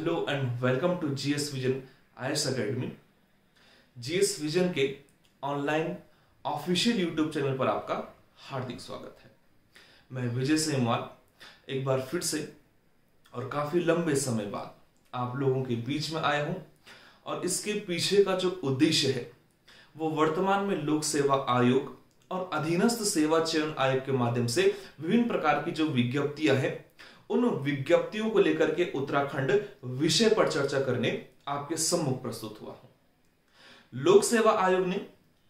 Hello and welcome to GS Vision IAS academy. GS Vision के online official YouTube channel पर आपका हार्दिक स्वागत है। मैं विजय सेमवाल एक बार फिर से और काफी लंबे समय बाद आप लोगों के बीच में आया हूं और इसके पीछे का जो उद्देश्य है वो वर्तमान में लोक सेवा आयोग और अधीनस्थ सेवा चयन आयोग के माध्यम से विभिन्न प्रकार की जो विज्ञप्तियां हैं उन विज्ञप्तियों को लेकर के उत्तराखंड विषय पर चर्चा करने आपके सम्मुख प्रस्तुत हुआ हूं। लोक सेवा आयोग ने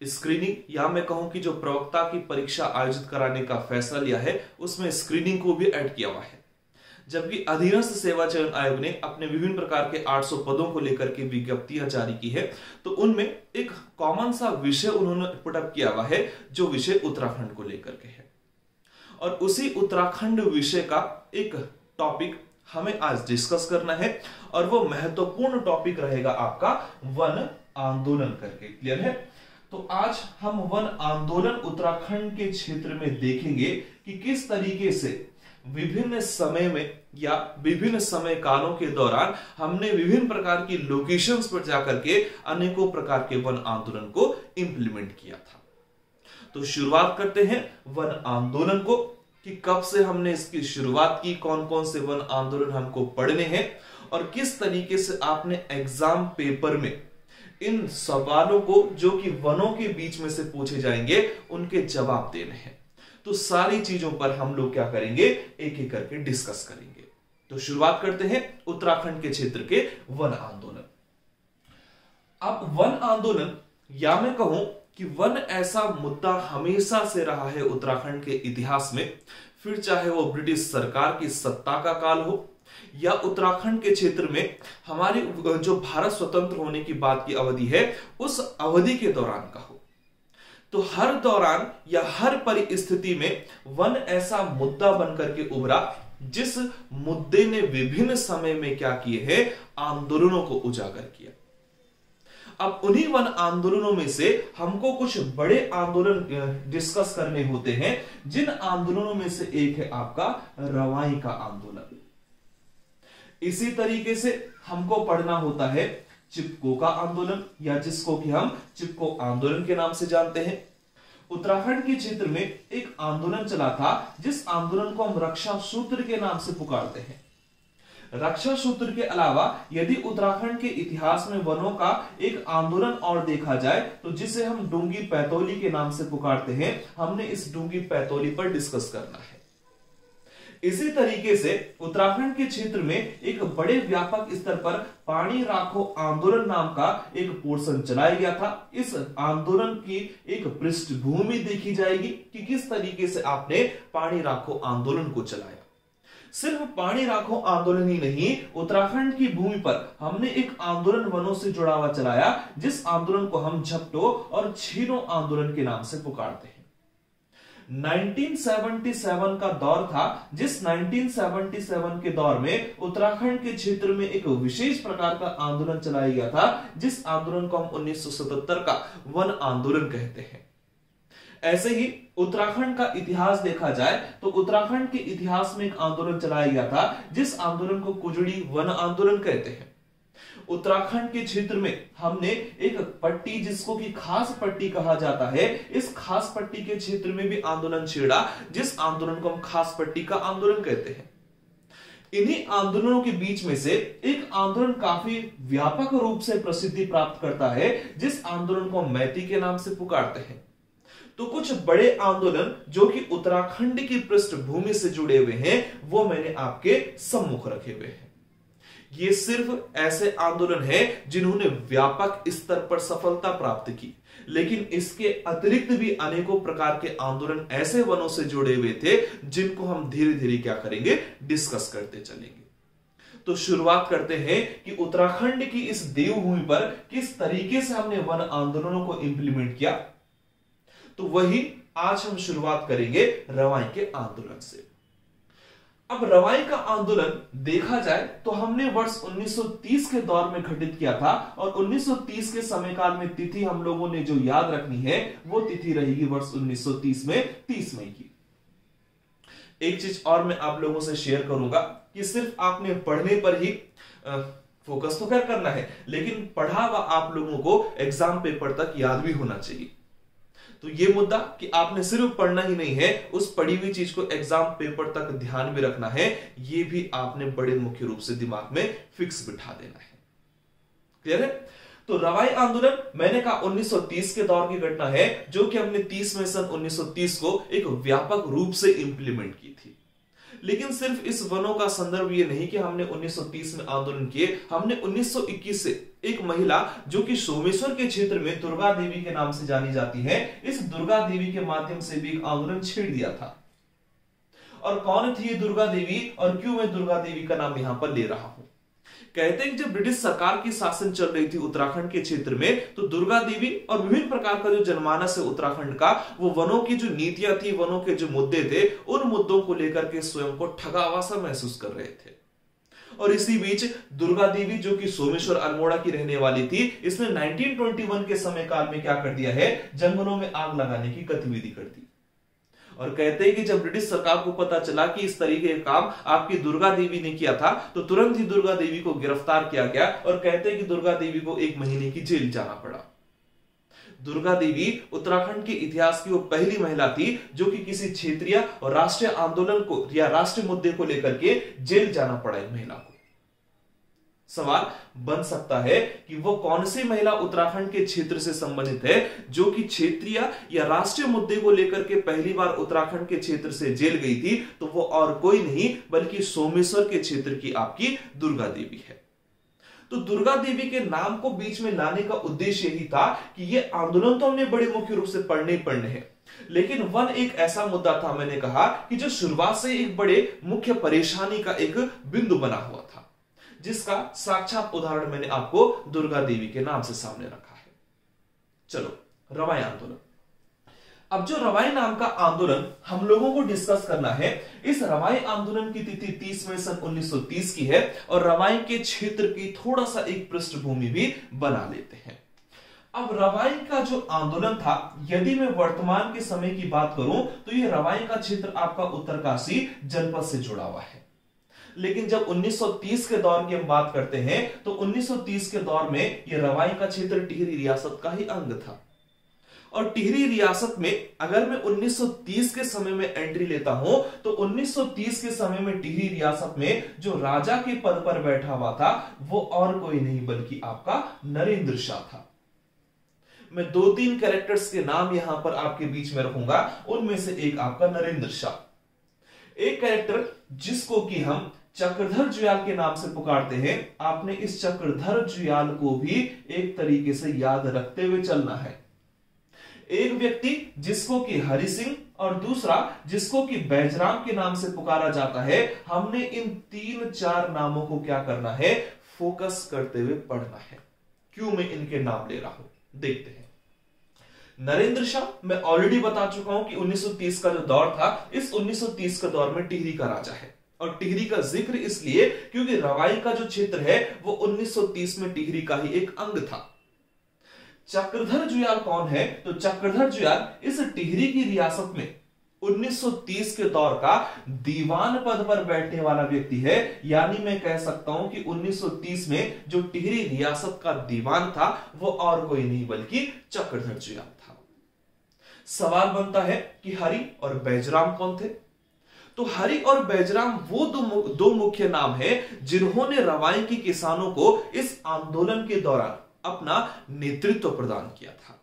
स्क्रीनिंग या मैं कहूं कि जो प्रवक्ता की परीक्षा आयोजित कराने का फैसला लिया है उसमें स्क्रीनिंग को भी ऐड किया हुआ है, जबकि अधीनस्थ सेवा चयन आयोग ने अपने विभिन्न प्रकार के 800 पदों को लेकर के विज्ञप्तियां जारी की है। तो उनमें एक कॉमन सा विषय उन्होंने पुटअप किया हुआ है जो विषय उत्तराखंड को लेकर के है और उसी उत्तराखंड विषय का एक टॉपिक हमें आज डिस्कस करना है और वो महत्वपूर्ण टॉपिक रहेगा आपका वन आंदोलन करके। क्लियर है? तो आज हम वन आंदोलन उत्तराखंड के क्षेत्र में देखेंगे कि किस तरीके से विभिन्न समय में या विभिन्न समय कालों के दौरान हमने विभिन्न प्रकार की लोकेशंस पर जाकर के अनेकों प्रकार के वन आंदोलन को इंप्लीमेंट किया था। तो शुरुआत करते हैं वन आंदोलन को कि कब से हमने इसकी शुरुआत की, कौन कौन से वन आंदोलन हमको पढ़ने हैं और किस तरीके से आपने एग्जाम पेपर में इन सवालों को जो कि वनों के बीच में से पूछे जाएंगे उनके जवाब देने हैं। तो सारी चीजों पर हम लोग क्या करेंगे, एक एक करके डिस्कस करेंगे। तो शुरुआत करते हैं उत्तराखंड के क्षेत्र के वन आंदोलन। अब वन आंदोलन या मैं कहूं कि वन ऐसा मुद्दा हमेशा से रहा है उत्तराखंड के इतिहास में, फिर चाहे वो ब्रिटिश सरकार की सत्ता का काल हो या उत्तराखंड के क्षेत्र में हमारी जो भारत स्वतंत्र होने की बात की अवधि है उस अवधि के दौरान का हो। तो हर दौरान या हर परिस्थिति में वन ऐसा मुद्दा बनकर के उभरा जिस मुद्दे ने विभिन्न समय में क्या किए हैं, आंदोलनों को उजागर किया। अब उन्हीं वन आंदोलनों में से हमको कुछ बड़े आंदोलन डिस्कस करने होते हैं, जिन आंदोलनों में से एक है आपका रवाई का आंदोलन। इसी तरीके से हमको पढ़ना होता है चिपको का आंदोलन या जिसको कि हम चिपको आंदोलन के नाम से जानते हैं। उत्तराखंड के क्षेत्र में एक आंदोलन चला था जिस आंदोलन को हम रक्षा सूत्र के नाम से पुकारते हैं। रक्षा सूत्र के अलावा यदि उत्तराखंड के इतिहास में वनों का एक आंदोलन और देखा जाए तो जिसे हम डूंगी पैतौली के नाम से पुकारते हैं, हमने इस डूंगी पैतौली पर डिस्कस करना है। इसी तरीके से उत्तराखंड के क्षेत्र में एक बड़े व्यापक स्तर पर पानी राखो आंदोलन नाम का एक पोर्शन चलाया गया था। इस आंदोलन की एक पृष्ठभूमि देखी जाएगी कि किस तरीके से आपने पानी राखो आंदोलन को चलाया। सिर्फ पानी राखो आंदोलन ही नहीं, उत्तराखंड की भूमि पर हमने एक आंदोलन वनों से जुड़ा हुआ चलाया जिस आंदोलन को हम झपटो और छीनो आंदोलन के नाम से पुकारते हैं। 1977 का दौर था जिस 1977 के दौर में उत्तराखंड के क्षेत्र में एक विशेष प्रकार का आंदोलन चलाया गया था जिस आंदोलन को हम 1977 का वन आंदोलन कहते हैं। ऐसे ही उत्तराखंड का इतिहास देखा जाए तो उत्तराखंड के इतिहास में एक आंदोलन चलाया गया था जिस आंदोलन को कुजड़ी वन आंदोलन कहते हैं। उत्तराखंड के क्षेत्र में हमने एक पट्टी जिसको कि खास पट्टी कहा जाता है, इस खास पट्टी के क्षेत्र में भी आंदोलन छेड़ा जिस आंदोलन को हम खास पट्टी का आंदोलन कहते हैं। इन्हीं आंदोलनों के बीच में से एक आंदोलन काफी व्यापक रूप से प्रसिद्धि प्राप्त करता है जिस आंदोलन को हम मैती के नाम से पुकारते हैं। तो कुछ बड़े आंदोलन जो कि उत्तराखंड की पृष्ठभूमि से जुड़े हुए हैं वो मैंने आपके सम्मुख रखे हुए हैं। ये सिर्फ ऐसे आंदोलन हैं जिन्होंने व्यापक स्तर पर सफलता प्राप्त की, लेकिन इसके अतिरिक्त भी अनेकों प्रकार के आंदोलन ऐसे वनों से जुड़े हुए थे जिनको हम धीरे धीरे क्या करेंगे, डिस्कस करते चलेंगे। तो शुरुआत करते हैं कि उत्तराखंड की इस देवभूमि पर किस तरीके से हमने वन आंदोलनों को इंप्लीमेंट किया। तो वही आज हम शुरुआत करेंगे रवाई के आंदोलन से। अब रवाई का आंदोलन देखा जाए तो हमने वर्ष 1930 के दौर में घटित किया था और 1930 के समय काल में तिथि हम लोगों ने जो याद रखनी है वो तिथि रहेगी वर्ष 1930 में 30 मई की। एक चीज और मैं आप लोगों से शेयर करूंगा कि सिर्फ आपने पढ़ने पर ही फोकस तो खैर करना है, लेकिन पढ़ा हुआ आप लोगों को एग्जाम पेपर तक याद भी होना चाहिए। तो ये मुद्दा कि आपने सिर्फ पढ़ना ही नहीं है, उस पढ़ी हुई चीज को एग्जाम पेपर तक ध्यान में रखना है, ये भी आपने बड़े मुख्य रूप से दिमाग में फिक्स बिठा देना है। क्लियर है? तो रवाई आंदोलन मैंने कहा 1930 के दौर की घटना है, जो कि हमने 30 में सन 1930 को एक व्यापक रूप से इंप्लीमेंट की थी। लेकिन सिर्फ इस वनों का संदर्भ ये नहीं कि हमने 1930 में आंदोलन किए, हमने 1921 से एक महिला जो कि सोमेश्वर के क्षेत्र में दुर्गा देवी के नाम से जानी जाती है, इस दुर्गा देवी के माध्यम से भी एक आंदोलन छेड़ दिया था। और कौन थी ये दुर्गा देवी और क्यों मैं दुर्गा देवी का नाम यहां पर ले रहा हूं? कहते हैं कि जब ब्रिटिश सरकार की शासन चल रही थी उत्तराखंड के क्षेत्र में, तो दुर्गा देवी और विभिन्न प्रकार का जो जनमानस है उत्तराखंड का, वो वनों की जो नीतियां थी, वनों के जो मुद्दे थे, उन मुद्दों को लेकर के स्वयं को ठगा हुआ सा महसूस कर रहे थे। और इसी बीच दुर्गा देवी जो कि सोमेश्वर अल्मोड़ा की रहने वाली थी, इसने 1921 के समय काल में क्या कर दिया है, जंगलों में आग लगाने की गतिविधि कर दी। और कहते हैं कि जब ब्रिटिश सरकार को पता चला कि इस तरीके का काम आपकी दुर्गा देवी ने किया था, तो तुरंत ही दुर्गा देवी को गिरफ्तार किया गया और कहते हैं कि दुर्गा देवी को 1 महीने की जेल जाना पड़ा। दुर्गा देवी उत्तराखंड के इतिहास की वो पहली महिला थी जो कि किसी क्षेत्रीय और राष्ट्रीय आंदोलन को या राष्ट्रीय मुद्दे को लेकर के जेल जाना पड़ा एक महिला को। सवाल बन सकता है कि वो कौन सी महिला उत्तराखंड के क्षेत्र से संबंधित है जो कि क्षेत्रीय या राष्ट्रीय मुद्दे को लेकर के पहली बार उत्तराखंड के क्षेत्र से जेल गई थी? तो वो और कोई नहीं बल्कि सोमेश्वर के क्षेत्र की आपकी दुर्गा देवी है। तो दुर्गा देवी के नाम को बीच में लाने का उद्देश्य यही था कि ये आंदोलन तो हमने बड़े मुख्य रूप से पढ़ने हैं, लेकिन वन एक ऐसा मुद्दा था, मैंने कहा कि जो शुरुआत से एक बड़े मुख्य परेशानी का एक बिंदु बना हुआ था, जिसका साक्षात उदाहरण मैंने आपको दुर्गा देवी के नाम से सामने रखा है। चलो, रवाई आंदोलन। अब जो रवाई नाम का आंदोलन हम लोगों को डिस्कस करना है, इस रवाई आंदोलन की तिथि 30 में सन 1930 की है और रवाई के क्षेत्र की थोड़ा सा एक पृष्ठभूमि भी बना लेते हैं। अब रवाई का जो आंदोलन था, यदि मैं वर्तमान के समय की बात करूं तो यह रवाई का क्षेत्र आपका उत्तरकाशी जनपद से जुड़ा हुआ है। लेकिन जब 1930 के दौर की हम बात करते हैं तो 1930 के दौर में यह रवाई का क्षेत्र टिहरी रियासत का ही अंग था। और टिहरी रियासत में अगर मैं 1930 के समय में एंट्री लेता हूं तो 1930 के समय में टिहरी रियासत में जो राजा के पद पर बैठा हुआ था वो और कोई नहीं बल्कि आपका नरेंद्र शाह था। मैं 2-3 कैरेक्टर्स के नाम यहां पर आपके बीच में रखूंगा, उनमें से एक आपका नरेंद्र शाह। एक कैरेक्टर जिसको कि हम चक्रधर जुयाल के नाम से पुकारते हैं, आपने इस चक्रधर जुयाल को भी एक तरीके से याद रखते हुए चलना है। एक व्यक्ति जिसको कि हरि सिंह और दूसरा जिसको कि बैजराम के नाम से पुकारा जाता है, हमने इन 3-4 नामों को क्या करना है, फोकस करते हुए पढ़ना है। क्यों मैं इनके नाम ले रहा हूं, देखते हैं। नरेंद्र शाह मैं ऑलरेडी बता चुका हूं कि 1930 का जो दौर था, इस 1930 के दौर में टिहरी का राजा है। और टिहरी का जिक्र इसलिए क्योंकि रवाई का जो क्षेत्र है वो 1930 में टिहरी का ही एक अंग था। चक्रधर जुयाल कौन है? तो चक्रधर जुयाल इस टिहरी की रियासत में 1930 के दौर का दीवान पद पर बैठने वाला व्यक्ति है। यानी मैं कह सकता हूं कि 1930 में जो टिहरी रियासत का दीवान था वो और कोई नहीं बल्कि चक्रधर जुयाल था। सवाल बनता है कि हरि और बैजराम कौन थे? तो हरि और बैजराम वो दो मुख्य नाम हैं जिन्होंने रवाई के किसानों को इस आंदोलन के दौरान अपना नेतृत्व प्रदान किया था।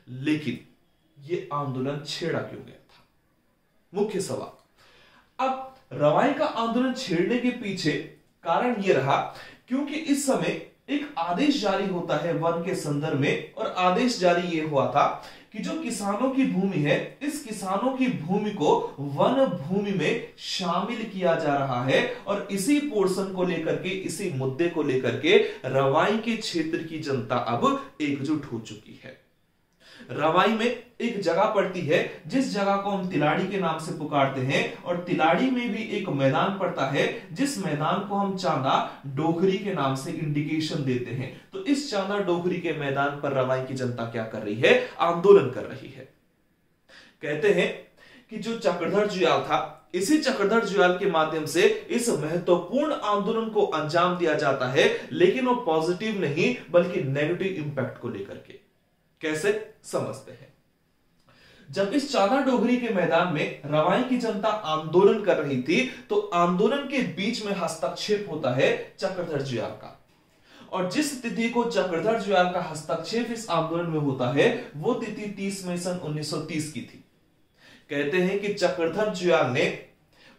लेकिन यह आंदोलन छेड़ा क्यों गया था? मुख्य सवाल। अब रवाई का आंदोलन छेड़ने के पीछे कारण यह रहा क्योंकि इस समय एक आदेश जारी होता है वन के संदर्भ में, और आदेश जारी यह हुआ था कि जो किसानों की भूमि है, इस किसानों की भूमि को वन भूमि में शामिल किया जा रहा है। और इसी पोर्शन को लेकर के, इसी मुद्दे को लेकर के रवाई के क्षेत्र की जनता अब एकजुट हो चुकी है। रवाई में एक जगह पड़ती है जिस जगह को हम तिलाड़ी के नाम से पुकारते हैं, और तिलाड़ी में भी एक मैदान पड़ता है जिस मैदान को हम चांदा डोगरी के नाम से इंडिकेशन देते हैं। तो इस चांदा डोगरी के मैदान पर रवाई की जनता क्या कर रही है? आंदोलन कर रही है। कहते हैं कि जो चक्रधर जुयाल था, इसी चक्रधर जुयाल के माध्यम से इस महत्वपूर्ण आंदोलन को अंजाम दिया जाता है, लेकिन वो पॉजिटिव नहीं बल्कि नेगेटिव इंपैक्ट को लेकर के। कैसे समझते हैं। जब इस चांदा डोगरी के मैदान में रवाई की जनता आंदोलन कर रही थी, तो आंदोलन के बीच में हस्तक्षेप होता है चक्रधर जुयाल का। और जिस तिथि को चक्रधर जुयाल का हस्तक्षेप इस आंदोलन में होता है, वो तिथि 30 मई सन 1930 की थी। कहते हैं कि चक्रधर जुयाल ने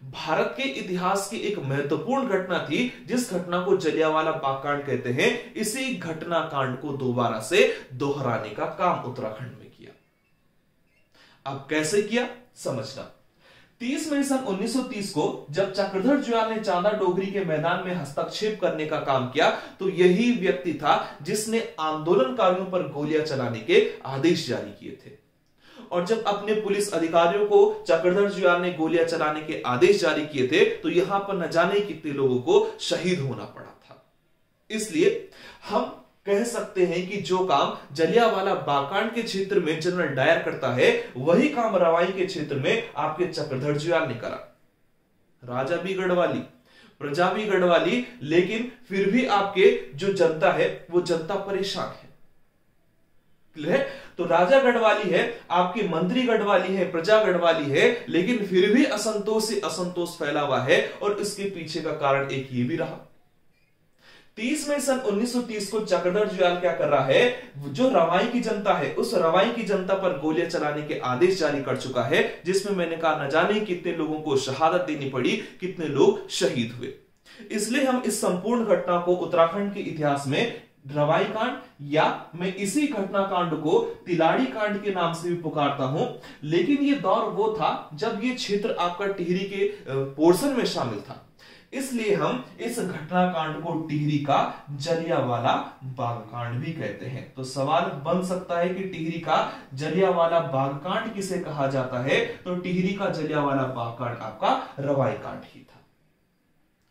भारत के इतिहास की एक महत्वपूर्ण घटना थी, जिस घटना को जलियांवाला बाग कांड कहते हैं, इसी घटना कांड को दोबारा से दोहराने का काम उत्तराखंड में किया। अब कैसे किया समझना। 30 मई सन 1930 को जब चक्रधर जुयाल ने चांदा डोगरी के मैदान में हस्तक्षेप करने का काम किया, तो यही व्यक्ति था जिसने आंदोलनकारियों पर गोलियां चलाने के आदेश जारी किए थे। और जब अपने पुलिस अधिकारियों को चक्रधर जुयाल ने गोलियां चलाने के आदेश जारी किए थे, तो यहां पर न जाने कितने लोगों को शहीद होना पड़ा था। इसलिए हम कह सकते हैं कि जो काम जलियांवाला बागकांड के क्षेत्र में जनरल डायर करता है, वही काम रवाई के क्षेत्र में आपके चक्रधर जुयाल ने करा। राजा भी गढ़वाली, प्रजा भी गढ़वाली, लेकिन फिर भी आपके जो जनता है वो जनता परेशान है। तो राजा गढ़वाली है, आपके मंत्री गढ़वाली है, प्रजा गढ़वाली है, लेकिन फिर भी असंतोष से असंतोष फैला हुआ है। और इसके पीछे का कारण एक ये भी रहा। 30 मई सन 1930 को चक्रधर जुयाल क्या कर रहा है, जो रवाई की जनता है, उस रवाई की जनता पर गोलियां चलाने के आदेश जारी कर चुका है, जिसमें मैंने कहा न जाने कितने लोगों को शहादत देनी पड़ी, कितने लोग शहीद हुए। इसलिए हम इस संपूर्ण घटना को उत्तराखंड के इतिहास में रवाई कांड, या मैं इसी घटना कांड को तिलाड़ी कांड के नाम से भी पुकारता हूं। लेकिन ये दौर वो था जब ये क्षेत्र आपका टिहरी के पोर्शन में शामिल था, इसलिए हम इस घटना कांड को टिहरी का जलियांवाला बाग कांड भी कहते हैं। तो सवाल बन सकता है कि टिहरी का जलियांवाला बाग कांड किसे कहा जाता है, तो टिहरी का जलियांवाला बाग कांड आपका रवाई कांड ही था।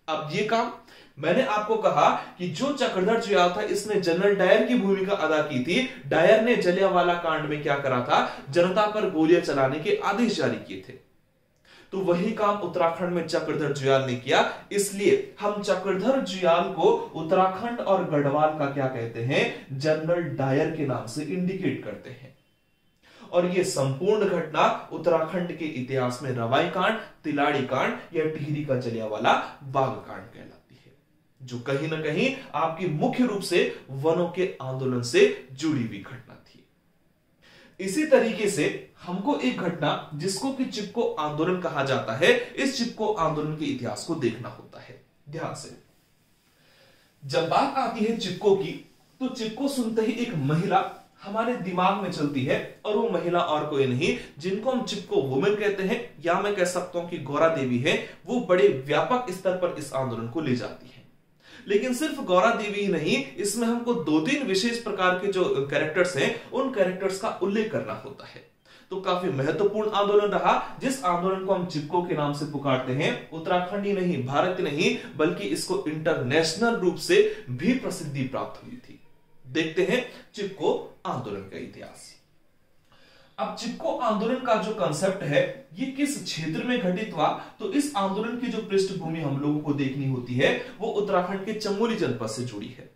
अब ये काम मैंने आपको कहा कि जो चक्रधर जुयाल था, इसने जनरल डायर की भूमिका अदा की थी। डायर ने जलियांवाला कांड में क्या करा था, जनता पर गोलियां चलाने के आदेश जारी किए थे। तो वही काम उत्तराखंड में चक्रधर जुयाल ने किया। इसलिए हम चक्रधर जुयाल को उत्तराखंड और गढ़वाल का क्या कहते हैं, जनरल डायर के नाम से इंडिकेट करते हैं। और यह संपूर्ण घटना उत्तराखंड के इतिहास में रवाई कांड, तिलाड़ी कांड या टिहरी का जलियांवाला बाग कांड कहलाती है, जो कहीं ना कहीं आपकी मुख्य रूप से वनों के आंदोलन से जुड़ी हुई घटना थी। इसी तरीके से हमको एक घटना जिसको कि चिपको आंदोलन कहा जाता है, इस चिपको आंदोलन के इतिहास को देखना होता है ध्यान से। जब बात आती है चिपको की, तो चिपको सुनते ही एक महिला हमारे दिमाग में चलती है, और वो महिला और कोई नहीं, जिनको हम चिपको वुमेन कहते हैं, या मैं कह सकता हूं कि गौरा देवी है। वो बड़े व्यापक स्तर पर इस आंदोलन को ले जाती है। लेकिन सिर्फ गौरा देवी ही नहीं, इसमें हमको 2-3 विशेष प्रकार के जो कैरेक्टर्स हैं, उन कैरेक्टर्स का उल्लेख करना होता है। तो काफी महत्वपूर्ण आंदोलन रहा, जिस आंदोलन को हम चिपको के नाम से पुकारते हैं। उत्तराखंड ही नहीं, भारत नहीं, बल्कि इसको इंटरनेशनल रूप से भी प्रसिद्धि प्राप्त हुई थी। देखते हैं चिपको आंदोलन का इतिहास। अब चिपको आंदोलन का जो कंसेप्ट है, ये किस क्षेत्र में घटित हुआ, तो इस आंदोलन की जो पृष्ठभूमि हम लोगों को देखनी होती है, वो उत्तराखंड के चमोली जनपद से जुड़ी है।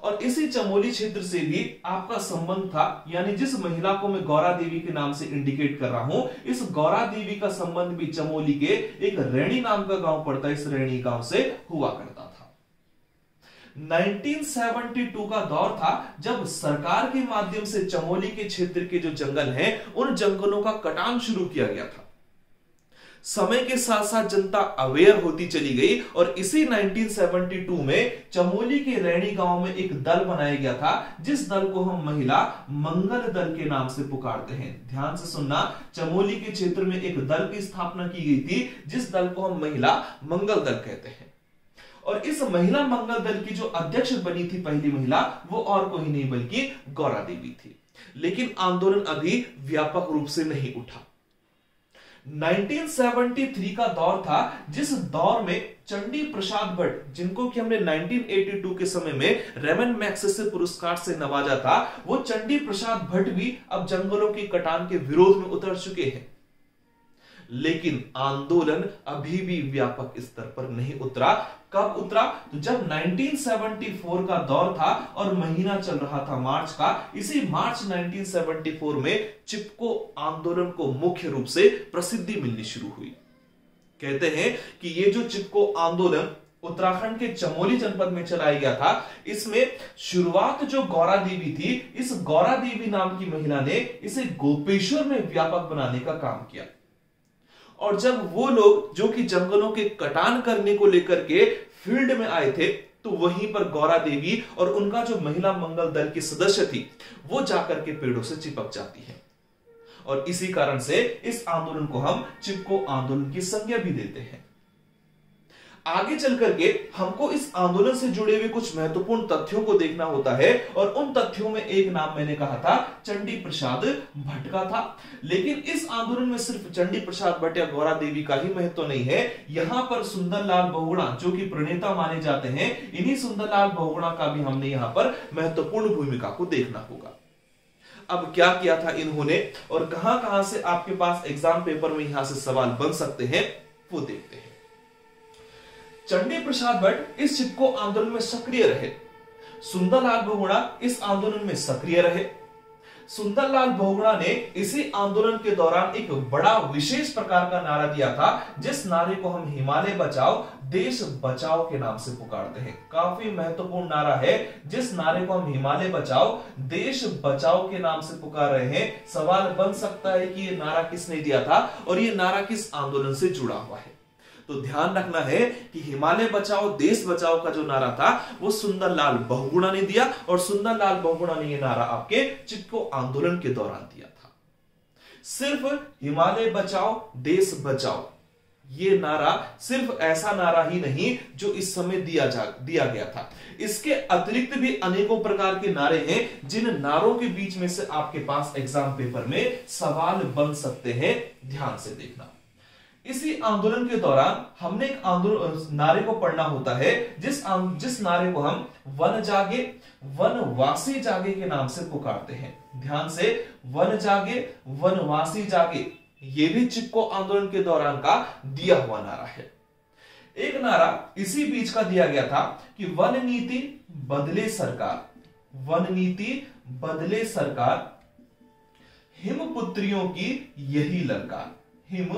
और इसी चमोली क्षेत्र से भी आपका संबंध था, यानी जिस महिला को मैं गौरा देवी के नाम से इंडिकेट कर रहा हूं, इस गौरा देवी का संबंध भी चमोली के एक रैणी नाम का गांव पड़ता है, इस रैणी गांव से हुआ करता था। 1972 का दौर था जब सरकार के माध्यम से चमोली के क्षेत्र के जो जंगल हैं, उन जंगलों का कटान शुरू किया गया था। समय के साथ साथ जनता अवेयर होती चली गई, और इसी 1972 में चमोली के रैणी गांव में एक दल बनाया गया था, जिस दल को हम महिला मंगल दल के नाम से पुकारते हैं। ध्यान से सुनना, चमोली के क्षेत्र में एक दल की स्थापना की गई थी, जिस दल को हम महिला मंगल दल कहते हैं। और इस महिला मंगल दल की जो अध्यक्ष बनी थी पहली महिला, वो और कोई नहीं बल्कि गौरा देवी थी। लेकिन आंदोलन अभी व्यापक रूप से नहीं उठा। 1973 का दौर था, जिस दौर में चंडी प्रसाद भट्ट, जिनको कि हमने 1982 के समय में रेमन मैग्सेसे पुरस्कार से नवाजा था, वो चंडी प्रसाद भट्ट भी अब जंगलों की कटान के विरोध में उतर चुके हैं। लेकिन आंदोलन अभी भी व्यापक स्तर पर नहीं उतरा। कब उतरा? तो जब 1974 का दौर था और महीना चल रहा था मार्च का। इसी मार्च 1974 में चिपको आंदोलन को मुख्य रूप से प्रसिद्धि मिलनी शुरू हुई। कहते हैं कि ये जो चिपको आंदोलन उत्तराखंड के चमोली जनपद में चलाया गया था, इसमें शुरुआत जो गौरा देवी थी, इस गौरा देवी नाम की महिला ने इसे गोपेश्वर में व्यापक बनाने का काम किया। और जब वो लोग जो कि जंगलों के कटान करने को लेकर के फील्ड में आए थे, तो वहीं पर गौरा देवी और उनका जो महिला मंगल दल की सदस्य थी, वो जाकर के पेड़ों से चिपक जाती है। और इसी कारण से इस आंदोलन को हम चिपको आंदोलन की संज्ञा भी देते हैं। आगे चल करके हमको इस आंदोलन से जुड़े हुए कुछ महत्वपूर्ण तथ्यों को देखना होता है, और उन तथ्यों में एक नाम मैंने कहा था चंडी प्रसाद भट्ट का था। लेकिन इस आंदोलन में सिर्फ चंडी प्रसाद भट्ट या गौरा देवी का ही महत्व नहीं है, यहां पर सुंदरलाल बहुगुणा जो कि प्रणेता माने जाते हैं, इन्हीं सुंदरलाल बहुगुणा का भी हमने यहां पर महत्वपूर्ण भूमिका को देखना होगा। अब क्या किया था इन्होंने और कहां कहां से आपके पास एग्जाम पेपर में यहां से सवाल बन सकते हैं, वो देखते हैं। चंडी प्रसाद भट्ट इस चिपको आंदोलन में सक्रिय रहे। सुंदरलाल बहुगुणा इस आंदोलन में सक्रिय रहे। सुंदरलाल बहुगुणा ने इसी आंदोलन के दौरान एक बड़ा विशेष प्रकार का नारा दिया था, जिस नारे को हम हिमालय बचाओ देश बचाओ के नाम से पुकारते हैं। काफी महत्वपूर्ण नारा है, जिस नारे को हम हिमालय बचाओ देश बचाओ के नाम से पुकार रहे हैं। सवाल बन सकता है कि ये नारा किसने दिया था और ये नारा किस आंदोलन से जुड़ा हुआ है। तो ध्यान रखना है कि हिमालय बचाओ देश बचाओ का जो नारा था वो सुंदरलाल बहुगुणा ने दिया, और सुंदरलाल बहुगुणा ने ये नारा आपके चिपको आंदोलन के दौरान दिया था। सिर्फ हिमालय बचाओ देश बचाओ ये नारा सिर्फ ऐसा नारा ही नहीं जो इस समय दिया गया था। इसके अतिरिक्त भी अनेकों प्रकार के नारे हैं, जिन नारों के बीच में से आपके पास एग्जाम पेपर में सवाल बन सकते हैं। ध्यान से देखना। इसी आंदोलन के दौरान हमने एक आंदोलन नारे को पढ़ना होता है, जिस नारे को हम वन जागे वनवासी जागे के नाम से पुकारते हैं। ध्यान से, वन जागे वनवासी जागे, ये भी चिपको आंदोलन के दौरान का दिया हुआ नारा है। एक नारा इसी बीच का दिया गया था कि वन नीति बदले सरकार, वन नीति बदले सरकार, हिम पुत्रियों की यही ललकार, हिम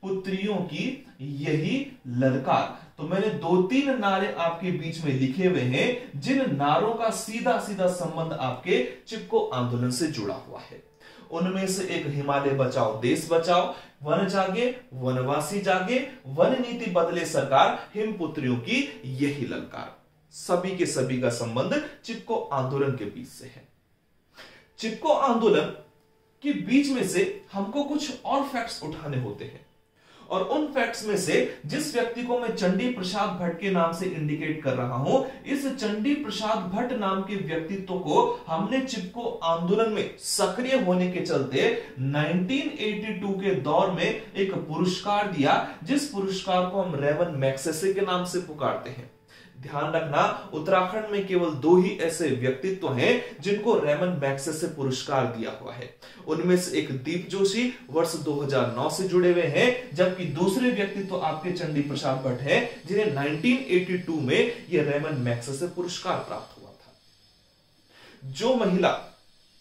पुत्रियों की यही ललकार। तो मैंने 2-3 नारे आपके बीच में लिखे हुए हैं, जिन नारों का सीधा सीधा संबंध आपके चिपको आंदोलन से जुड़ा हुआ है। उनमें से एक हिमालय बचाओ देश बचाओ, वन जागे वनवासी जागे, वन नीति बदले सरकार, हिम पुत्रियों की यही ललकार। सभी के सभी का संबंध चिपको आंदोलन के बीच से है। चिपको आंदोलन के बीच में से हमको कुछ और फैक्ट्स उठाने होते हैं, और उन फैक्ट्स में से जिस व्यक्ति को मैं चंडी प्रसाद भट्ट के नाम से इंडिकेट कर रहा हूं, इस चंडी प्रसाद भट्ट नाम के व्यक्तित्व को हमने चिपको आंदोलन में सक्रिय होने के चलते 1982 के दौर में एक पुरस्कार दिया, जिस पुरस्कार को हम रेमन मैग्सेसे के नाम से पुकारते हैं। ध्यान रखना, उत्तराखंड में केवल 2 ही ऐसे व्यक्तित्व हैं जिनको रेमन मैग्सेसे पुरस्कार दिया हुआ है। उनमें से एक दीप जोशी वर्ष 2009 से जुड़े हुए हैं, जबकि दूसरे व्यक्तित्व आपके चंडी प्रसाद भट्ट हैं, जिन्हें 1982 में यह रेमन मैग्सेसे पुरस्कार प्राप्त हुआ था। जो महिला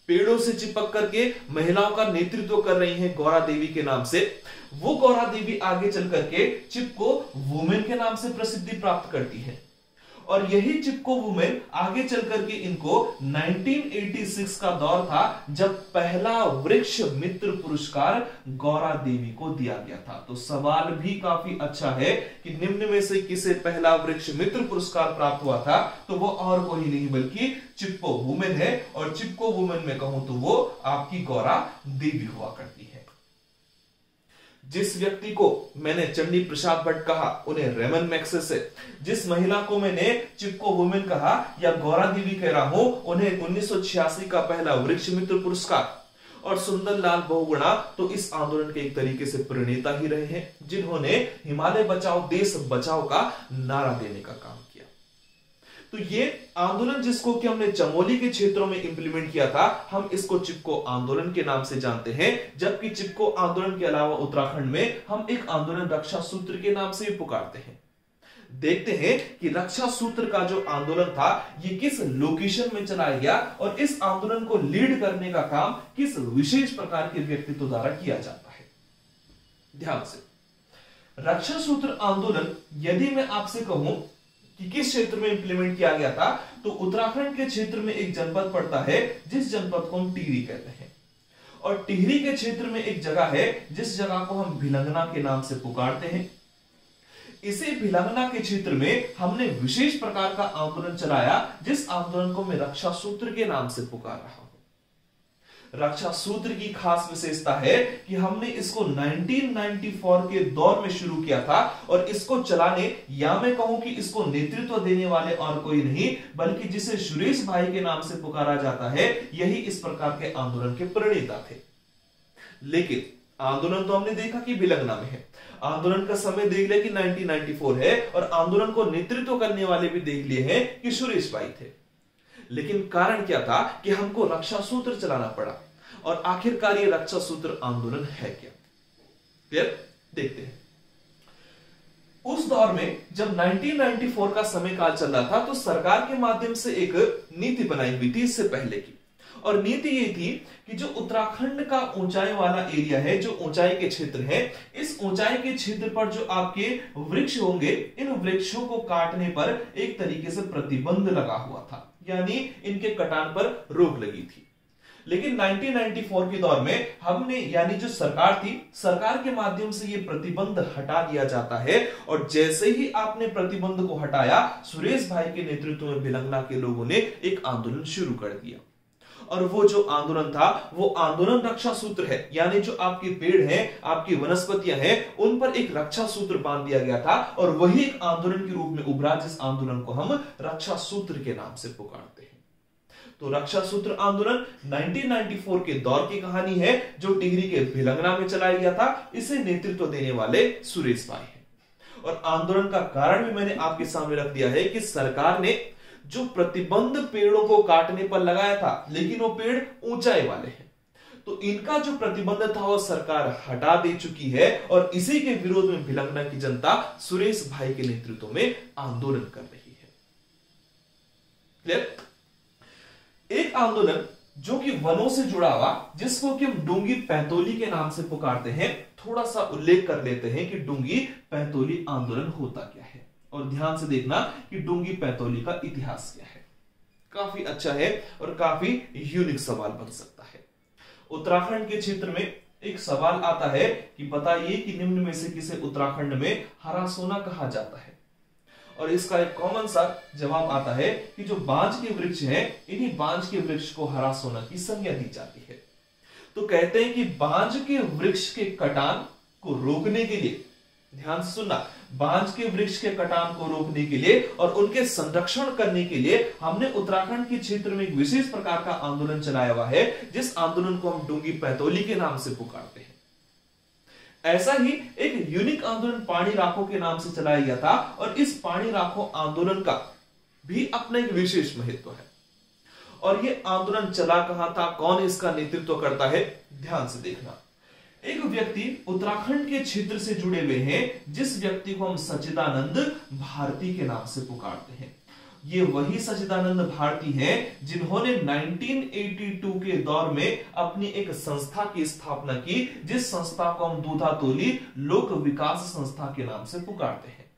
पेड़ों से चिपक करके महिलाओं का नेतृत्व कर रही हैं गौरा देवी के नाम से, वो गौरा देवी आगे चल करके चिपको वुमेन के नाम से प्रसिद्धि प्राप्त करती है। और यही चिपको वुमेन आगे चल करके इनको 1986 का दौर था जब पहला वृक्ष मित्र पुरस्कार गौरा देवी को दिया गया था। तो सवाल भी काफी अच्छा है कि निम्न में से किसे पहला वृक्ष मित्र पुरस्कार प्राप्त हुआ था, तो वो और कोई नहीं बल्कि चिपको वुमेन है। और चिपको वुमेन में कहूं तो वो आपकी गौरा देवी हुआ करती है। जिस व्यक्ति को मैंने चंडी प्रसाद भट्ट कहा उन्हें रेमन मैग्सेसे, जिस महिला को मैंने चिपको वुमेन कहा या गौरा देवी कह रहा हूं, उन्हें 1986 का पहला वृक्ष मित्र पुरस्कार, और सुंदरलाल बहुगुणा तो इस आंदोलन के एक तरीके से प्रणेता ही रहे हैं, जिन्होंने हिमालय बचाओ देश बचाओ का नारा देने का काम किया। तो ये आंदोलन जिसको कि हमने चमोली के क्षेत्रों में इंप्लीमेंट किया था, हम इसको चिपको आंदोलन के नाम से जानते हैं। जबकि चिपको आंदोलन के अलावा उत्तराखंड में हम एक आंदोलन रक्षा सूत्र के नाम से भी पुकारते हैं। देखते हैं कि रक्षा सूत्र का जो आंदोलन था ये किस लोकेशन में चलाया गया और इस आंदोलन को लीड करने का काम किस विशेष प्रकार के व्यक्तित्व द्वारा किया जाता है। ध्यान से, रक्षा सूत्र आंदोलन यदि मैं आपसे कहूं कि किस क्षेत्र में इंप्लीमेंट किया गया था, तो उत्तराखंड के क्षेत्र में एक जनपद पड़ता है जिस जनपद को हम टिहरी कहते हैं, और टिहरी के क्षेत्र में एक जगह है जिस जगह को हम भिलंगना के नाम से पुकारते हैं। इसी भिलंगना के क्षेत्र में हमने विशेष प्रकार का आंदोलन चलाया जिस आंदोलन को मैं रक्षा सूत्र के नाम से पुकार रहा हूं। रक्षा सूत्र की खास विशेषता है कि हमने इसको 1994 के दौर में शुरू किया था और इसको चलाने, या मैं कहूं कि इसको नेतृत्व देने वाले और कोई नहीं बल्कि जिसे सुरेश भाई के नाम से पुकारा जाता है, यही इस प्रकार के आंदोलन के प्रणेता थे। लेकिन आंदोलन तो हमने देखा कि भिलंगना में है, आंदोलन का समय देख लिया कि 1994 है, और आंदोलन को नेतृत्व करने वाले भी देख लिए हैं कि सुरेश भाई थे। लेकिन कारण क्या था कि हमको रक्षा सूत्र चलाना पड़ा, और आखिरकार ये रक्षा सूत्र आंदोलन है क्या? क्लियर? देखते हैं। उस दौर में जब 1994 का समय काल चल रहा था तो सरकार के माध्यम से एक नीति बनाई हुई थी इससे पहले की, और नीति ये थी कि जो उत्तराखंड का ऊंचाई वाला एरिया है, जो ऊंचाई के क्षेत्र है, इस ऊंचाई के क्षेत्र पर जो आपके वृक्ष होंगे, इन वृक्षों को काटने पर एक तरीके से प्रतिबंध लगा हुआ था, यानी इनके कटान पर रोक लगी थी। लेकिन 1994 के दौर में हमने, यानी जो सरकार थी, सरकार के माध्यम से ये प्रतिबंध हटा दिया जाता है, और जैसे ही आपने प्रतिबंध को हटाया, सुरेश भाई के नेतृत्व में भिलंगना के लोगों ने एक आंदोलन शुरू कर दिया। और वो जो आंदोलन था वो आंदोलन रक्षा सूत्र है, यानी जो आपके पेड़ हैं, आपकी वनस्पतियां हैं, उन पर एक रक्षा सूत्र बांध दिया गया था, और वही एक आंदोलन के रूप में उभरा जिस आंदोलन को हम रक्षा सूत्र के नाम से पुकारते हैं। तो रक्षा सूत्र आंदोलन 1994 के दौर की कहानी है जो टिहरी के भिलंगना में चलाया गया था। इसे नेतृत्व देने वाले सुरेश भाई हैं, और आंदोलन का कारण भी मैंने आपके सामने रख दिया है कि सरकार ने जो प्रतिबंध पेड़ों को काटने पर लगाया था, लेकिन वो पेड़ ऊंचाई वाले हैं, तो इनका जो प्रतिबंध था वो सरकार हटा दे चुकी है, और इसी के विरोध में भिलंगना की जनता सुरेश भाई के नेतृत्व में आंदोलन कर रही है। क्लियर? एक आंदोलन जो कि वनों से जुड़ा हुआ, जिसको कि हम डूंगी पैंतोली के नाम से पुकारते हैं, थोड़ा सा उल्लेख कर लेते हैं कि डूंगी पैंतोली आंदोलन होता क्या है, और ध्यान से देखना कि डूंगी पैंतोली का इतिहास क्या है। काफी अच्छा है और काफी यूनिक सवाल बन सकता है। उत्तराखंड के क्षेत्र में एक सवाल आता है कि बताइए कि निम्न में से किसे उत्तराखंड में हरा सोना कहा जाता है, और इसका एक कॉमन सा जवाब आता है कि जो बांज के वृक्ष हैं, इन्हीं बांज के वृक्ष को हरा सोना की संज्ञा दी जाती है। तो कहते हैं कि बांज के वृक्ष के कटान को रोकने के लिए, ध्यान से सुनना, बांज के वृक्ष के कटान को रोकने के लिए और उनके संरक्षण करने के लिए हमने उत्तराखंड के क्षेत्र में एक विशेष प्रकार का आंदोलन चलाया हुआ है, जिस आंदोलन को हम डूंगी पैंतोली के नाम से पुकारते हैं। ऐसा ही एक यूनिक आंदोलन पानी राखो के नाम से चलाया गया था, और इस पानी राखो आंदोलन का भी अपना एक विशेष महत्व है। और ये आंदोलन चला कहां था, कौन इसका नेतृत्व करता है, ध्यान से देखना। एक व्यक्ति उत्तराखंड के क्षेत्र से जुड़े हुए हैं, जिस व्यक्ति को हम सच्चिदानंद भारती के नाम से पुकारते हैं। ये वही सच्चिदानंद भारती हैं जिन्होंने 1982 के दौर में अपनी एक संस्था की स्थापना की, जिस संस्था को हम दूधातोली लोक विकास संस्था के नाम से पुकारते हैं।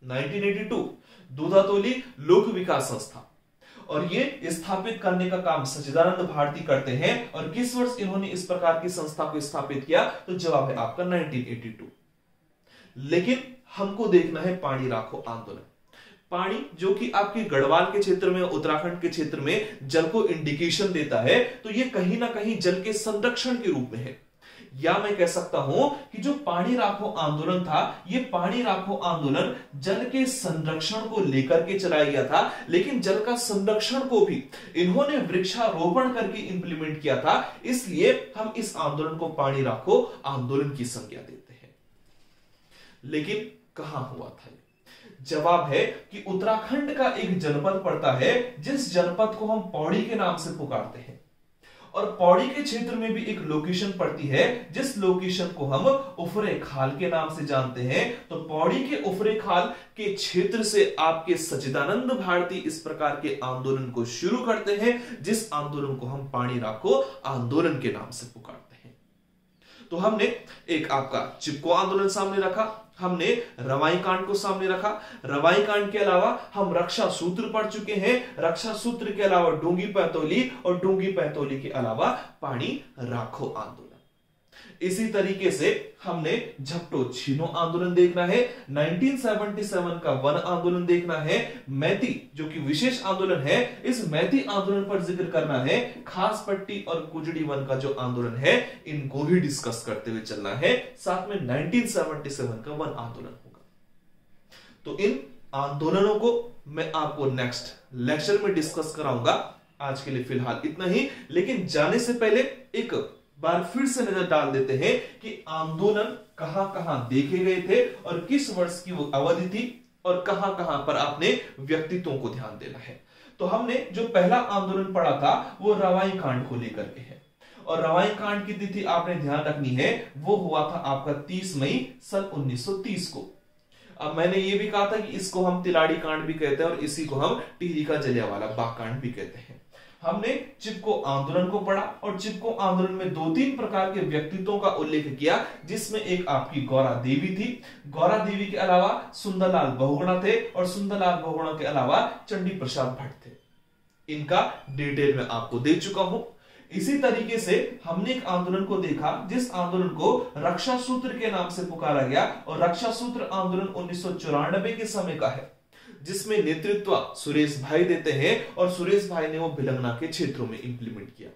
1982 दूधातोली लोक विकास संस्था, और ये स्थापित करने का काम सच्चिदानंद भारती करते हैं। और किस वर्ष इन्होंने इस प्रकार की संस्था को स्थापित किया, तो जवाब है आपका 1982। लेकिन हमको देखना है पानी राखो आंदोलन। पानी जो कि आपके गढ़वाल के क्षेत्र में, उत्तराखंड के क्षेत्र में जल को इंडिकेशन देता है, तो ये कहीं ना कहीं जल के संरक्षण के रूप में है। या मैं कह सकता हूं कि जो पानी राखो आंदोलन था, ये पानी राखो आंदोलन जल के संरक्षण को लेकर के चलाया गया था, लेकिन जल का संरक्षण को भी इन्होंने वृक्षारोपण करके इंप्लीमेंट किया था। इसलिए हम इस आंदोलन को पानी राखो आंदोलन की संज्ञा देते हैं। लेकिन कहां हुआ था? जवाब है कि उत्तराखंड का एक जनपद पड़ता है जिस जनपद को हम पौड़ी के नाम से पुकारते हैं, और पौड़ी के क्षेत्र में भी एक लोकेशन पड़ती है जिस लोकेशन को हम उफरे खाल के नाम से जानते हैं। तो पौड़ी के उफरे खाल के क्षेत्र से आपके सच्चिदानंद भारती इस प्रकार के आंदोलन को शुरू करते हैं, जिस आंदोलन को हम पानी राखो आंदोलन के नाम से पुकारते हैं। तो हमने एक आपका चिपको आंदोलन सामने रखा, हमने रवाई कांड को सामने रखा, रवाई कांड के अलावा हम रक्षा सूत्र पढ़ चुके हैं, रक्षा सूत्र के अलावा डूंगी पैतौली और डूंगी पैतौली के अलावा पानी राखो आंदोलन। इसी तरीके से हमने झपटो छीनो आंदोलन देखना है, 1977 का वन आंदोलन देखना है, मैती जो कि विशेष आंदोलन है, इस मैती आंदोलन पर जिक्र करना है, खास पट्टी और कुजड़ी वन का जो आंदोलन है इनको ही डिस्कस करते हुए चलना है, साथ में 1977 का वन आंदोलन होगा। तो इन आंदोलनों को मैं आपको नेक्स्ट लेक्चर में डिस्कस कराऊंगा। आज के लिए फिलहाल इतना ही, लेकिन जाने से पहले एक बार फिर से नजर डाल देते हैं कि आंदोलन कहां कहां देखे गए थे और किस वर्ष की वो अवधि थी और कहां कहां पर आपने व्यक्तित्वों को ध्यान देना है। तो हमने जो पहला आंदोलन पढ़ा था वो रवाई कांड को लेकर के है, और रवाई कांड की तिथि आपने ध्यान रखनी है, वो हुआ था आपका 30 मई सन 1930 को। अब मैंने ये भी कहा था कि इसको हम तिलाड़ी कांड भी कहते हैं और इसी को हम टिहरी का जलियांवाला बाग कांड भी कहते हैं। हमने चिपको आंदोलन को पढ़ा और चिपको आंदोलन में 2-3 प्रकार के व्यक्तित्वों का उल्लेख किया, जिसमें एक आपकी गौरा देवी थी, गौरा देवी के अलावा सुंदरलाल बहुगुणा थे और सुंदरलाल बहुगुणा के अलावा चंडी प्रसाद भट्ट थे। इनका डिटेल में आपको दे चुका हूं। इसी तरीके से हमने एक आंदोलन को देखा जिस आंदोलन को रक्षा सूत्र के नाम से पुकारा गया, और रक्षा सूत्र आंदोलन 1994 के समय का है, जिसमें नेतृत्व सुरेश भाई देते हैं और सुरेश भाई ने वो भिलंगना के क्षेत्रों में इंप्लीमेंट किया।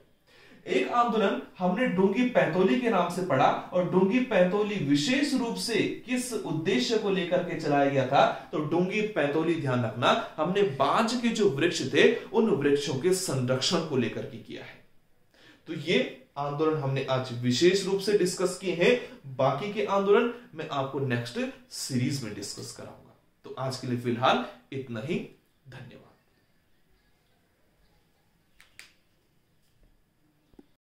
एक आंदोलन हमने डूंगी पैतौली के नाम से पढ़ा, और डूंगी पैतौली विशेष रूप से किस उद्देश्य को लेकर के चलाया गया था, तो डूंगी पैतौली ध्यान रखना हमने बांज के जो वृक्ष थे उन वृक्षों के संरक्षण को लेकर के किया है। तो ये आंदोलन हमने आज विशेष रूप से डिस्कस किए हैं, बाकी के आंदोलन मैं आपको नेक्स्ट सीरीज में डिस्कस कराऊंगा। तो आज के लिए फिलहाल इतना ही, धन्यवाद।